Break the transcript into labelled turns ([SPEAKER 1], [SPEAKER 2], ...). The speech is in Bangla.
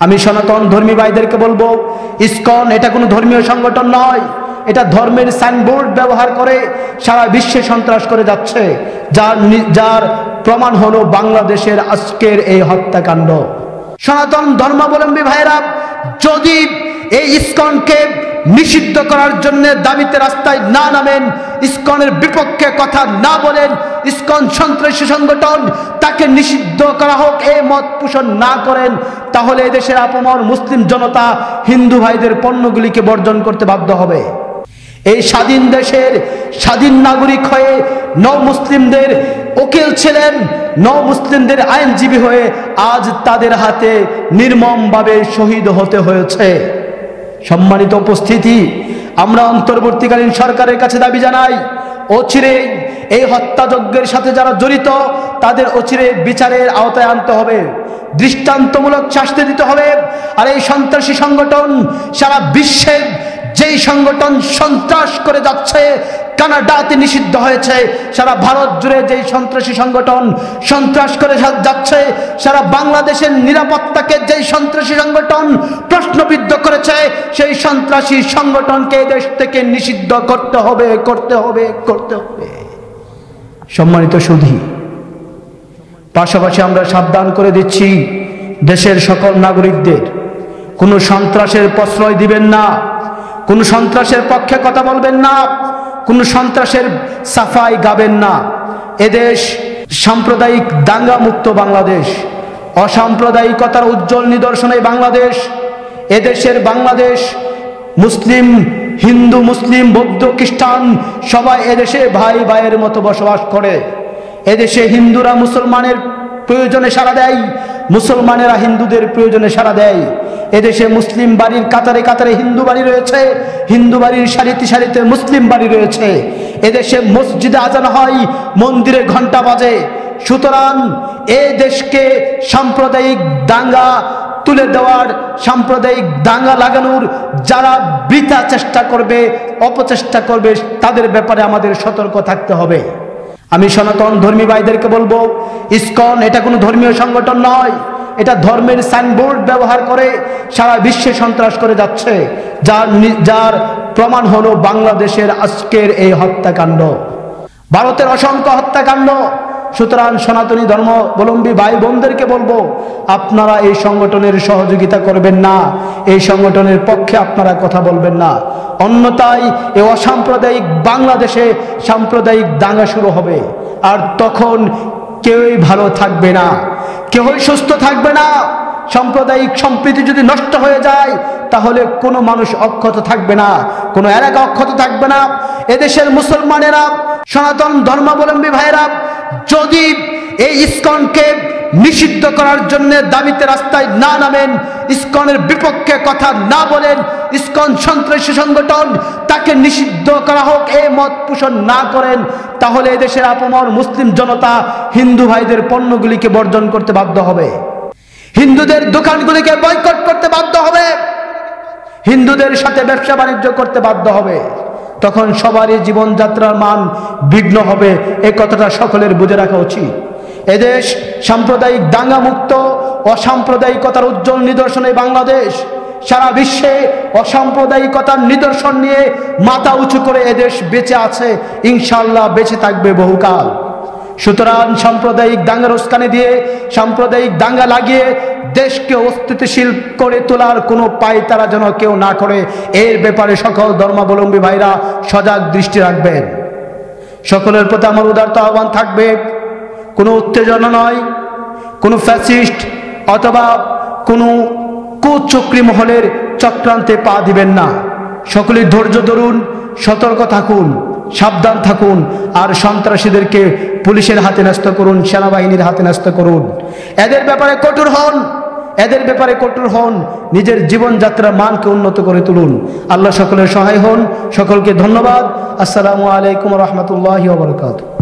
[SPEAKER 1] আমি সনাতন ধর্মী ভাইদেরকে বলবো, ইসকন এটা কোনো ধর্মীয় সংগঠন নয়। এটা ধর্মের সাইনবোর্ড ব্যবহার করে সারা বিশ্বে সন্ত্রাস করে যাচ্ছে, যার প্রমাণ হলো বাংলাদেশের আজকের এই হত্যাকাণ্ড। সনাতন ধর্মাবলম্বী ভাইরা যদি এই ইসকনকে নিষিদ্ধ করার জন্য দাবিতে রাস্তায় না নামেন, ইসকনের বিপক্ষে কথা না বলেন, ইসকন সন্ত্রাসী সংগঠন, তাকে নিষিদ্ধ করা হোক এই মত পোষণ না করেন, তাহলে এদেশের আপামর মুসলিম জনতা হিন্দু ভাইদের পণ্যগুলিকে বর্জন করতে বাধ্য হবে। এই স্বাধীন দেশের স্বাধীন নাগরিক হয়ে মুসলিমদের উকিল ছিলেন, মুসলিমদের আইনজীবী হয়ে আজ তাদের হাতে নির্মমভাবে শহীদ হতে হয়েছে। সম্মানিত উপস্থিতি, আমরা অন্তর্বর্তীকালীন সরকারের কাছে দাবি জানাই, অচিরে এই হত্যাযজ্ঞের সাথে যারা জড়িত তাদের অচিরে বিচারের আওতায় আনতে হবে, দৃষ্টান্তমূলক শাস্তি দিতে হবে। আর এই সন্ত্রাসী সংগঠন সারা বিশ্বের যেই সংগঠন সন্ত্রাস করে যাচ্ছে, কানাডাতে নিষিদ্ধ হয়েছে, সারা ভারত জুড়ে যেই সন্ত্রাসী সংগঠন সন্ত্রাস করে যাচ্ছে, সারা বাংলাদেশের নিরাপত্তাকে যেই সন্ত্রাসী সংগঠন প্রশ্নবিদ্ধ করেছে, সেই সন্ত্রাসী সংগঠনকে দেশ থেকে নিষিদ্ধ করতে হবে, করতে হবে, করতে হবে। সম্মানিত সুধী, পাশাপাশি আমরা সাবধান করে দিচ্ছি দেশের সকল নাগরিকদের, কোনো সন্ত্রাসের প্রশ্রয় দিবেন না, কোনো সন্ত্রাসের পক্ষে কথা বলবেন না, কোনো সন্ত্রাসের সাফাই গাবেন না। এদেশ সাম্প্রদায়িক দাঙ্গা মুক্ত বাংলাদেশ, অসাম্প্রদায়িকতার উজ্জ্বল নিদর্শনে বাংলাদেশ। এদেশের বাংলাদেশ মুসলিম, হিন্দু, মুসলিম, বৌদ্ধ, খ্রিস্টান সবাই এদেশে ভাই ভাইয়ের মতো বসবাস করে। এদেশে হিন্দুরা মুসলমানের প্রয়োজনে সাড়া দেয়, মুসলমানেরা হিন্দুদের প্রয়োজনে সাড়া দেয়। এদেশে মুসলিম বাড়ির কাতারে কাতারে হিন্দু বাড়ি রয়েছে, হিন্দু বাড়ির সারিতে সারিতে মুসলিম বাড়ি রয়েছে। এদেশে মসজিদে আজান হয়, মন্দিরে ঘন্টা বাজে। সুতরাং এই দেশকে সাম্প্রদায়িক দাঙ্গা তুলে দেওয়ার, সাম্প্রদায়িক দাঙ্গা লাগানোর যারা বৃথা চেষ্টা করবে, অপচেষ্টা করবে, তাদের ব্যাপারে আমাদের সতর্ক থাকতে হবে। আমি সনাতন ধর্মী ভাইদেরকে বলবো, ইসকন এটা কোনো ধর্মীয় সংগঠন নয়। এটা ধর্মের সাইনবোর্ড ব্যবহার করে সারা বিশ্বে সন্ত্রাস করে যাচ্ছে, যার প্রমাণ হলো বাংলাদেশের আজকের এই হত্যাকাণ্ড, ভারতের অসংখ্য হত্যাকাণ্ড। সুতরাং সনাতনী ধর্মাবলম্বী ভাই বোনদেরকে বলবো, আপনারা এই সংগঠনের সহযোগিতা করবেন না, এই সংগঠনের পক্ষে আপনারা কথা বলবেন না। অন্যথায় এই অসাম্প্রদায়িক বাংলাদেশে সাম্প্রদায়িক দাঙ্গা শুরু হবে, আর তখন কেউই ভালো থাকবে না, কেউই সুস্থ থাকবে না। সাম্প্রদায়িক সম্প্রীতি যদি নষ্ট হয়ে যায়, তাহলে কোনো মানুষ অক্ষত থাকবে না, কোনো এলাকা অক্ষত থাকবে না। এদেশের মুসলমানেরা, সনাতন ধর্মাবলম্বী ভাইরা যদি এই ইসকনকে নিষিদ্ধ করার জন্য দাবিতে রাস্তায় না নামেন, ইসকনের বিপক্ষে কথা না বলেন, ইসকন সন্ত্রাসী সংগঠন, তাকে নিষিদ্ধ করা হোক এই মত পোষণ না করেন, তাহলে এদেশের আপামর মুসলিম জনতা হিন্দু ভাইদের পণ্যগুলিকে বর্জন করতে বাধ্য হবে, হিন্দুদের দোকানগুলিকে বয়কট করতে বাধ্য হবে, হিন্দুদের সাথে ব্যবসা বাণিজ্য করতে বাধ্য হবে। তখন সবারই জীবনযাত্রার মান বিঘ্ন হবে, এই কথাটা সকলের বুঝে রাখা উচিত। এদেশ সাম্প্রদায়িক দাঙ্গা মুক্ত, অসাম্প্রদায়িকতার উজ্জ্বল নিদর্শনে বাংলাদেশ। সারা বিশ্বে অসাম্প্রদায়িকতার নিদর্শন নিয়ে মাথা উঁচু করে এদেশ বেঁচে আছে, ইনশাআল্লাহ বেঁচে থাকবে বহুকাল। সুতরাং সাম্প্রদায়িক দাঙ্গার উস্কানি দিয়ে, সাম্প্রদায়িক দাঙ্গা লাগিয়ে দেশকে অস্তিত্বশীল করে তোলার কোনো পায়তারা যেন কেউ না করে, এর ব্যাপারে সকল ধর্মাবলম্বী ভাইরা সজাগ দৃষ্টি রাখবেন। সকলের প্রতি আমার উদারত আহ্বান থাকবে, কোনো উত্তেজনা নয়, কোনো ফ্যাসিস্ট অথবা কোনো কুচক্রী মহলের চক্রান্তে পা দিবেন না। সকলেই ধৈর্য ধরুন, সতর্ক থাকুন, সাবধান থাকুন, আর সন্ত্রাসীদেরকে পুলিশের হাতে ন্যস্ত করুন, সেনাবাহিনীর হাতে ন্যস্ত করুন। এদের ব্যাপারে কঠোর হন, এদের ব্যাপারে কঠোর হন, নিজের জীবনযাত্রার মানকে উন্নত করে তুলুন। আল্লাহ সকলের সহায় হন। সকলকে ধন্যবাদ। আসসালামু আলাইকুম ওয়া রাহমাতুল্লাহি ওয়া বারাকাতুহু।